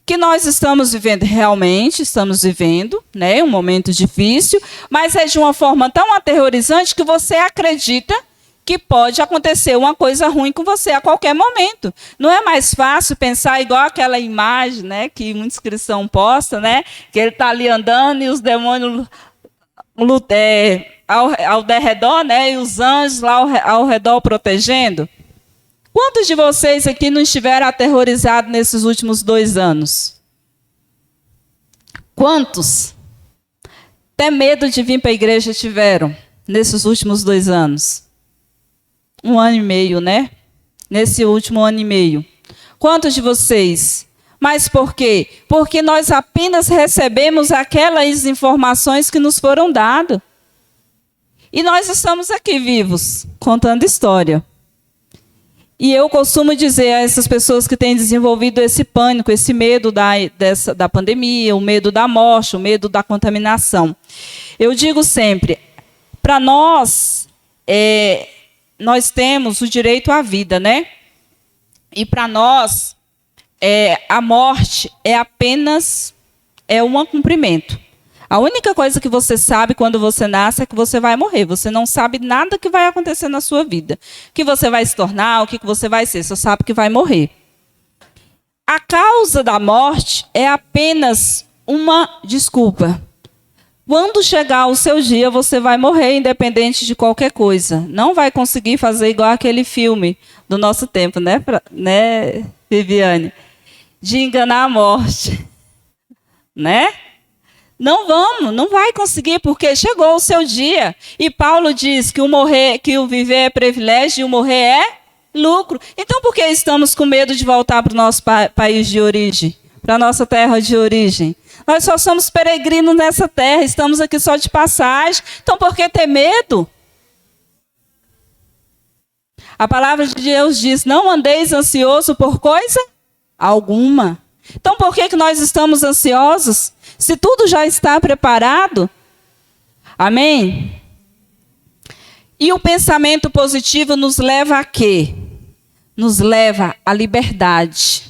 que nós estamos vivendo, realmente estamos vivendo, né, um momento difícil, mas é de uma forma tão aterrorizante que você acredita que pode acontecer uma coisa ruim com você a qualquer momento. Não é mais fácil pensar igual aquela imagem, né, que muitos cristãos postam, né, que ele está ali andando e os demônios ao redor, né, e os anjos lá ao redor protegendo? Quantos de vocês aqui não estiveram aterrorizados nesses últimos 2 anos? Quantos? Até medo de vir para a igreja tiveram nesses últimos 2 anos? 1 ano e meio, né? Nesse último ano e meio. Quantos de vocês? Mas por quê? Porque nós apenas recebemos aquelas informações que nos foram dadas. E nós estamos aqui vivos, contando história. E eu costumo dizer a essas pessoas que têm desenvolvido esse pânico, esse medo da pandemia, o medo da morte, o medo da contaminação. Eu digo sempre, para nós, nós temos o direito à vida, né? E para nós, a morte é apenas um cumprimento. A única coisa que você sabe quando você nasce é que você vai morrer. Você não sabe nada que vai acontecer na sua vida. O que você vai se tornar, o que você vai ser. Você só sabe que vai morrer. A causa da morte é apenas uma desculpa. Quando chegar o seu dia, você vai morrer, independente de qualquer coisa. Não vai conseguir fazer igual aquele filme do nosso tempo, né, Viviane? De enganar a morte. Né? Não vai conseguir, porque chegou o seu dia. E Paulo diz que o viver é privilégio e o morrer é lucro. Então, por que estamos com medo de voltar para o nosso país de origem? Para a nossa terra de origem? Nós só somos peregrinos nessa terra, estamos aqui só de passagem. Então, por que ter medo? A palavra de Deus diz, não andeis ansioso por coisa alguma. Então, por que nós estamos ansiosos? Se tudo já está preparado. Amém? E o pensamento positivo nos leva a quê? Nos leva à liberdade.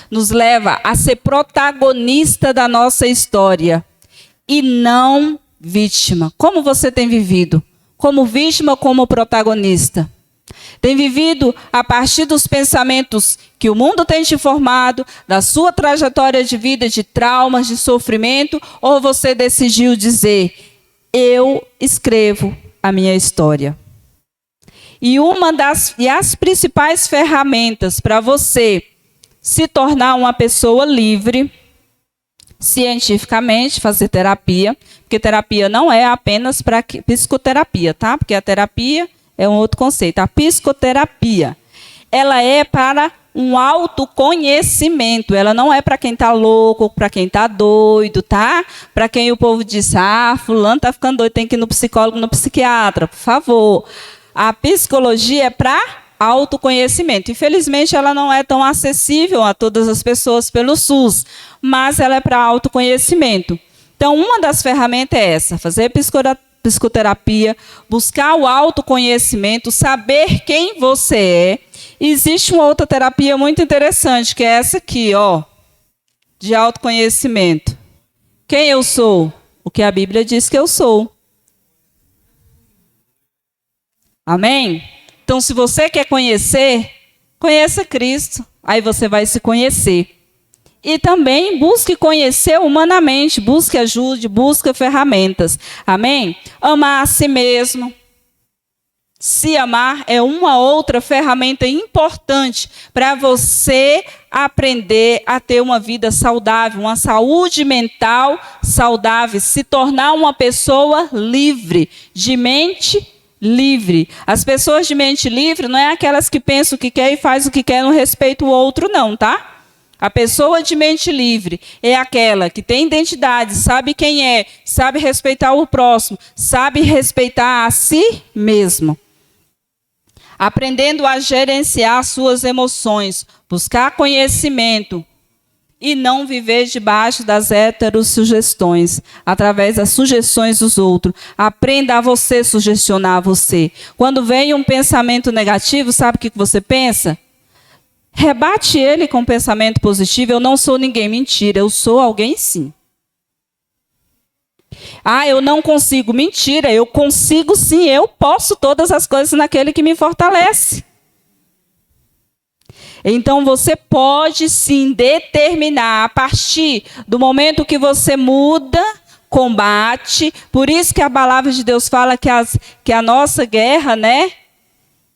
Nos leva a ser protagonista da nossa história. E não vítima. Como você tem vivido? Como vítima ou como protagonista? Tem vivido a partir dos pensamentos que o mundo tem te formado, da sua trajetória de vida, de traumas, de sofrimento, ou você decidiu dizer, eu escrevo a minha história. E as principais ferramentas para você se tornar uma pessoa livre, cientificamente, fazer terapia, porque terapia não é apenas para psicoterapia, tá? Porque a terapia é um outro conceito. A psicoterapia, ela é para um autoconhecimento. Ela não é para quem está louco, para quem está doido, tá? Para quem o povo diz, fulano está ficando doido, tem que ir no psicólogo, no psiquiatra, por favor. A psicologia é para autoconhecimento. Infelizmente, ela não é tão acessível a todas as pessoas pelo SUS, mas ela é para autoconhecimento. Então, uma das ferramentas é essa, fazer psicoterapia, buscar o autoconhecimento, saber quem você é. Existe uma outra terapia muito interessante, que é essa aqui, ó, de autoconhecimento. Quem eu sou? O que a Bíblia diz que eu sou. Amém? Então, se você quer conhecer, conheça Cristo. Aí você vai se conhecer. E também busque conhecer humanamente, busque ajuda, busque ferramentas. Amém? Amar a si mesmo. Se amar é uma outra ferramenta importante para você aprender a ter uma vida saudável, uma saúde mental saudável, se tornar uma pessoa livre, de mente livre. As pessoas de mente livre não é aquelas que pensam o que quer e faz o que quer, não respeita o outro não, tá? A pessoa de mente livre é aquela que tem identidade, sabe quem é, sabe respeitar o próximo, sabe respeitar a si mesmo. Aprendendo a gerenciar suas emoções, buscar conhecimento e não viver debaixo das heterossugestões, através das sugestões dos outros. Aprenda a você sugestionar você. Quando vem um pensamento negativo, sabe o que você pensa? Rebate ele com um pensamento positivo. Eu não sou ninguém. Mentira, eu sou alguém sim. Eu não consigo. Mentira, eu consigo sim. Eu posso todas as coisas naquele que me fortalece. Então você pode sim determinar a partir do momento que você muda, combate. Por isso que a palavra de Deus fala que a nossa guerra, né?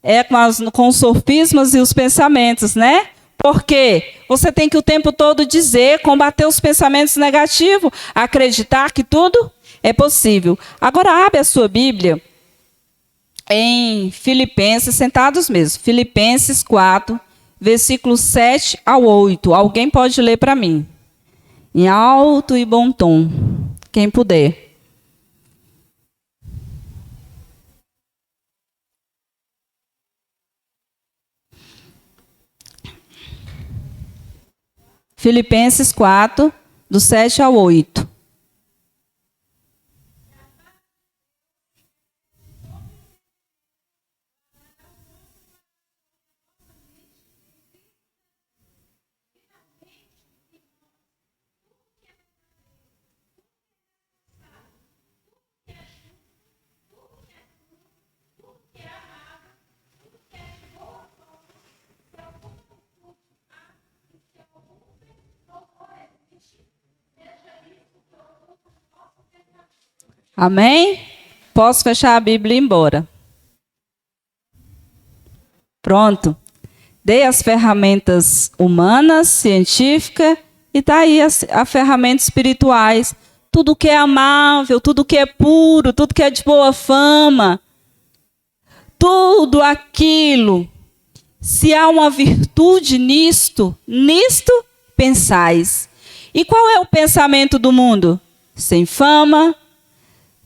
É com os sofismas e os pensamentos, né? Porque você tem que o tempo todo dizer, combater os pensamentos negativos, acreditar que tudo é possível. Agora abre a sua Bíblia em Filipenses, sentados mesmo, Filipenses 4, versículos 7 ao 8. Alguém pode ler para mim? Em alto e bom tom, quem puder. Filipenses 4, do 7 ao 8. Amém? Posso fechar a Bíblia e ir embora. Pronto. Dei as ferramentas humanas, científicas, e está aí as ferramentas espirituais. Tudo que é amável, tudo que é puro, tudo que é de boa fama. Tudo aquilo. Se há uma virtude nisto pensais. E qual é o pensamento do mundo? Sem fama,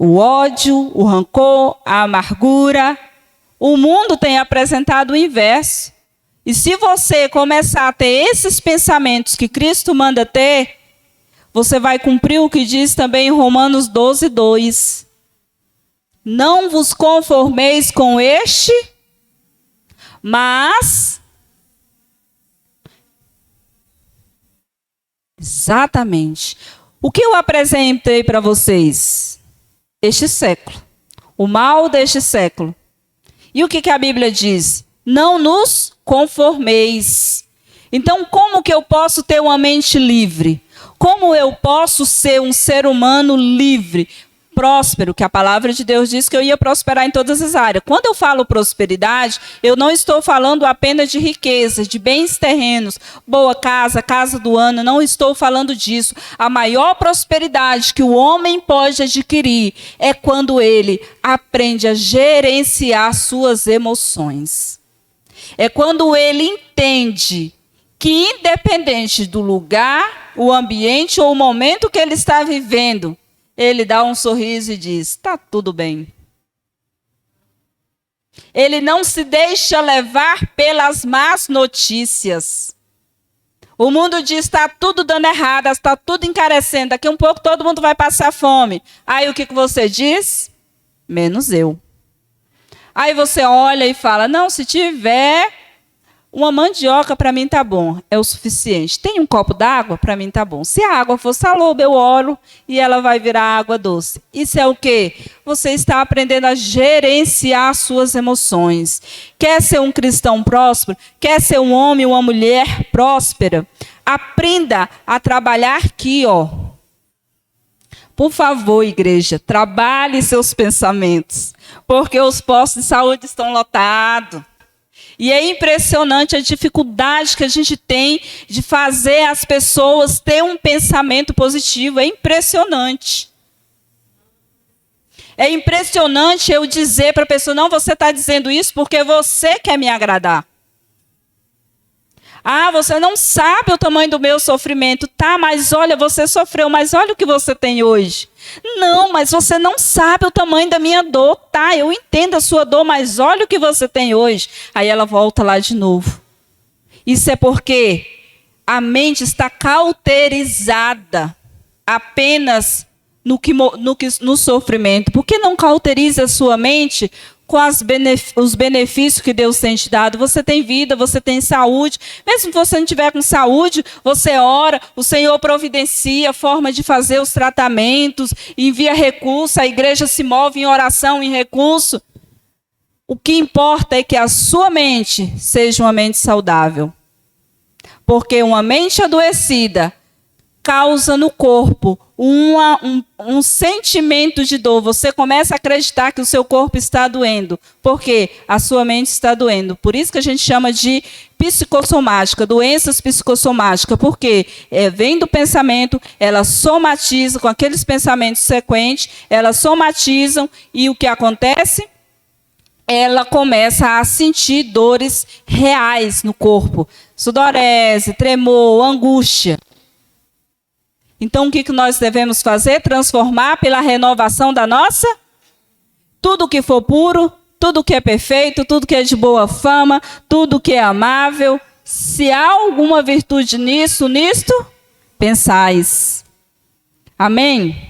o ódio, o rancor, a amargura. O mundo tem apresentado o inverso. E se você começar a ter esses pensamentos que Cristo manda ter, você vai cumprir o que diz também em Romanos 12, 2. Não vos conformeis com este, mas... Exatamente. O que eu apresentei para vocês? Este século. O mal deste século. E o que a Bíblia diz? Não nos conformeis. Então, como que eu posso ter uma mente livre? Como eu posso ser um ser humano livre? próspero, que a palavra de Deus diz que eu ia prosperar em todas as áreas. Quando eu falo prosperidade, eu não estou falando apenas de riqueza, de bens terrenos, boa casa, casa do ano, não estou falando disso. A maior prosperidade que o homem pode adquirir é quando ele aprende a gerenciar suas emoções. É quando ele entende que, independente do lugar, o ambiente ou o momento que ele está vivendo, ele dá um sorriso e diz: está tudo bem. Ele não se deixa levar pelas más notícias. O mundo diz: está tudo dando errado, está tudo encarecendo, daqui a um pouco todo mundo vai passar fome. Aí o que você diz? Menos eu. Aí você olha e fala: não, se tiver uma mandioca, para mim tá bom, é o suficiente. Tem um copo d'água, para mim tá bom. Se a água for saloba, eu oro e ela vai virar água doce. Isso é o quê? Você está aprendendo a gerenciar suas emoções. Quer ser um cristão próspero? Quer ser um homem, uma mulher próspera? Aprenda a trabalhar aqui, ó. Por favor, igreja, trabalhe seus pensamentos, porque os postos de saúde estão lotados. E é impressionante a dificuldade que a gente tem de fazer as pessoas ter um pensamento positivo. É impressionante. É impressionante eu dizer para a pessoa: não, você está dizendo isso porque você quer me agradar. Ah, você não sabe o tamanho do meu sofrimento. Tá, mas olha, você sofreu, mas olha o que você tem hoje. Não, mas você não sabe o tamanho da minha dor. Tá, eu entendo a sua dor, mas olha o que você tem hoje. Aí ela volta lá de novo. Isso é porque a mente está cauterizada apenas no sofrimento. Por que não cauteriza a sua mente com os benefícios que Deus tem te dado? Você tem vida, você tem saúde. Mesmo que você não tiver com saúde, você ora, o Senhor providencia forma de fazer os tratamentos, envia recurso, a igreja se move em oração, em recurso. O que importa é que a sua mente seja uma mente saudável. Porque uma mente adoecida causa no corpo um sentimento de dor. Você começa a acreditar que o seu corpo está doendo. Porque a sua mente está doendo. Por isso que a gente chama de psicossomática, doenças psicossomáticas. Porque vem do pensamento, ela somatiza com aqueles pensamentos sequentes, elas somatizam e o que acontece? Ela começa a sentir dores reais no corpo. Sudorese, tremor, angústia. Então, o que nós devemos fazer? Transformar pela renovação da nossa? Tudo que for puro, tudo que é perfeito, tudo que é de boa fama, tudo que é amável. Se há alguma virtude nisto, pensais. Amém?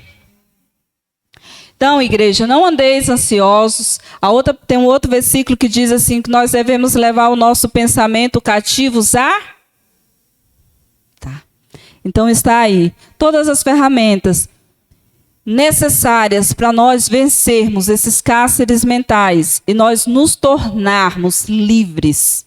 Então, igreja, não andeis ansiosos. Tem um outro versículo que diz assim, que nós devemos levar o nosso pensamento cativos a... Então está aí, todas as ferramentas necessárias para nós vencermos esses cárceres mentais e nós nos tornarmos livres.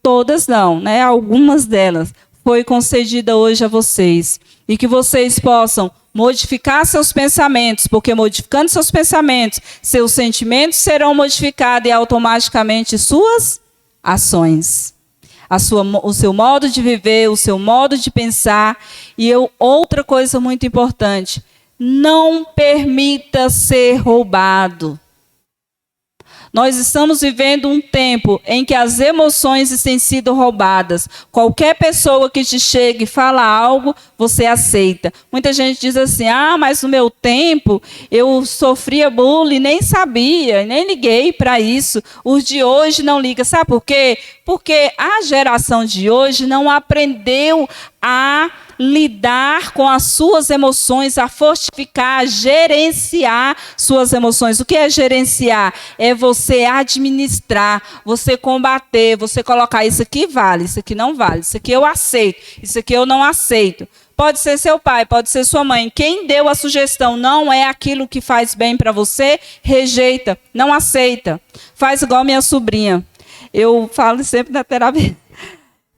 Todas não, né? Algumas delas foi concedida hoje a vocês. E que vocês possam modificar seus pensamentos, porque modificando seus pensamentos, seus sentimentos serão modificados e automaticamente suas ações. O seu modo de viver, o seu modo de pensar. E outra coisa muito importante, não permita ser roubado. Nós estamos vivendo um tempo em que as emoções têm sido roubadas. Qualquer pessoa que te chegue e fala algo, você aceita. Muita gente diz assim, mas no meu tempo eu sofria bullying, nem sabia, nem liguei para isso. Os de hoje não ligam. Sabe por quê? Porque a geração de hoje não aprendeu a lidar com as suas emoções, a fortificar, a gerenciar suas emoções. O que é gerenciar? É você administrar, você combater, você colocar isso aqui vale, isso aqui não vale, isso aqui eu aceito, isso aqui eu não aceito. Pode ser seu pai, pode ser sua mãe. Quem deu a sugestão não é aquilo que faz bem para você, rejeita, não aceita. Faz igual minha sobrinha. Eu falo sempre na terapia.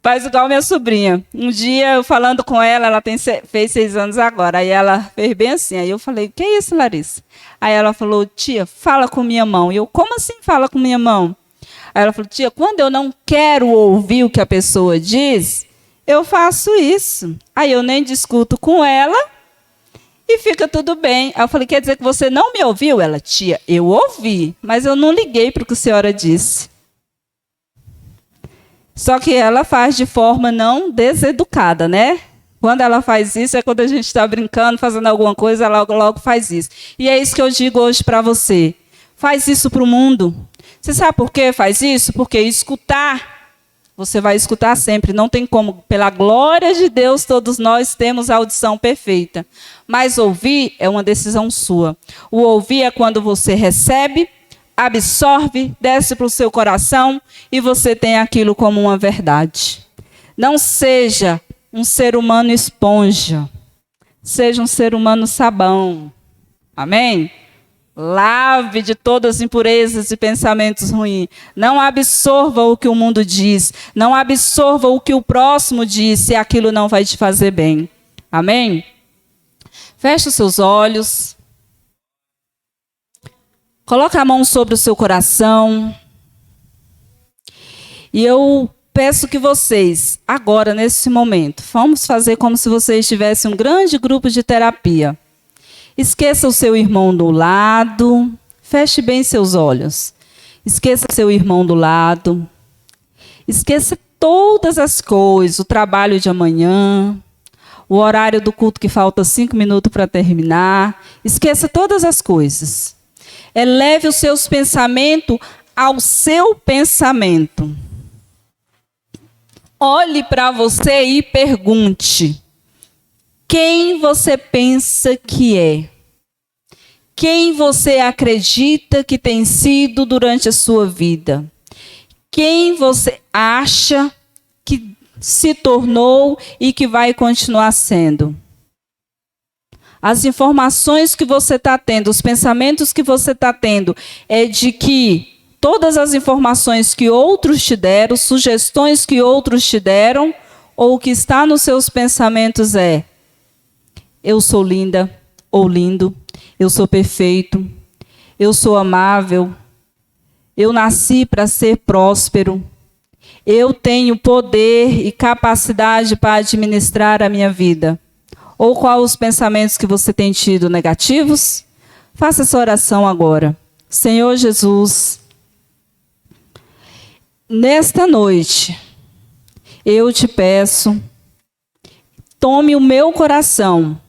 Faz igual minha sobrinha. Um dia, eu falando com ela, ela fez 6 anos agora. Aí ela fez bem assim. Aí eu falei, que é isso, Larissa? Aí ela falou, tia, fala com minha mão. E eu, como assim fala com minha mão? Aí ela falou, tia, quando eu não quero ouvir o que a pessoa diz, eu faço isso. Aí eu nem discuto com ela e fica tudo bem. Aí eu falei, quer dizer que você não me ouviu? Ela, tia, eu ouvi, mas eu não liguei para o que a senhora disse. Só que ela faz de forma não deseducada, né? Quando ela faz isso, é quando a gente está brincando, fazendo alguma coisa, ela logo faz isso. E é isso que eu digo hoje para você. Faz isso para o mundo. Você sabe por que faz isso? Porque escutar, você vai escutar sempre. Não tem como. Pela glória de Deus, todos nós temos a audição perfeita. Mas ouvir é uma decisão sua. O ouvir é quando você recebe, absorve, desce para o seu coração e você tem aquilo como uma verdade. Não seja um ser humano esponja. Seja um ser humano sabão. Amém? Lave de todas as impurezas e pensamentos ruins. Não absorva o que o mundo diz. Não absorva o que o próximo diz, se aquilo não vai te fazer bem. Amém? Feche os seus olhos. Coloque a mão sobre o seu coração. E eu peço que vocês, agora, nesse momento, vamos fazer como se vocês tivessem um grande grupo de terapia. Esqueça o seu irmão do lado. Feche bem seus olhos. Esqueça o seu irmão do lado. Esqueça todas as coisas, o trabalho de amanhã, o horário do culto que falta 5 minutos para terminar. Esqueça todas as coisas. Eleve os seus pensamentos ao seu pensamento. Olhe para você e pergunte: quem você pensa que é? Quem você acredita que tem sido durante a sua vida? Quem você acha que se tornou e que vai continuar sendo? As informações que você está tendo, os pensamentos que você está tendo, é de que todas as informações que outros te deram, sugestões que outros te deram, ou o que está nos seus pensamentos é: eu sou linda ou lindo, eu sou perfeito, eu sou amável, eu nasci para ser próspero, eu tenho poder e capacidade para administrar a minha vida. Ou quais os pensamentos que você tem tido negativos? Faça essa oração agora. Senhor Jesus, nesta noite, eu te peço, tome o meu coração,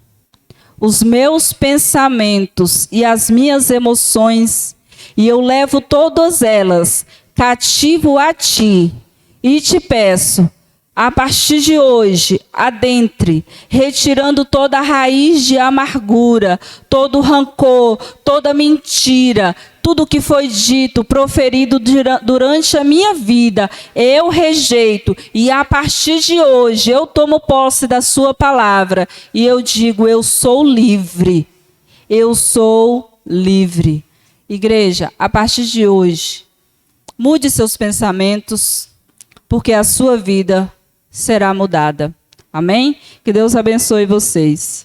os meus pensamentos e as minhas emoções, e eu levo todas elas cativo a ti, e te peço, a partir de hoje, adentre, retirando toda a raiz de amargura, todo rancor, toda mentira, tudo que foi dito, proferido durante a minha vida, eu rejeito. E a partir de hoje, eu tomo posse da sua palavra. E eu digo, eu sou livre. Eu sou livre. Igreja, a partir de hoje, mude seus pensamentos, porque a sua vida será mudada. Amém? Que Deus abençoe vocês.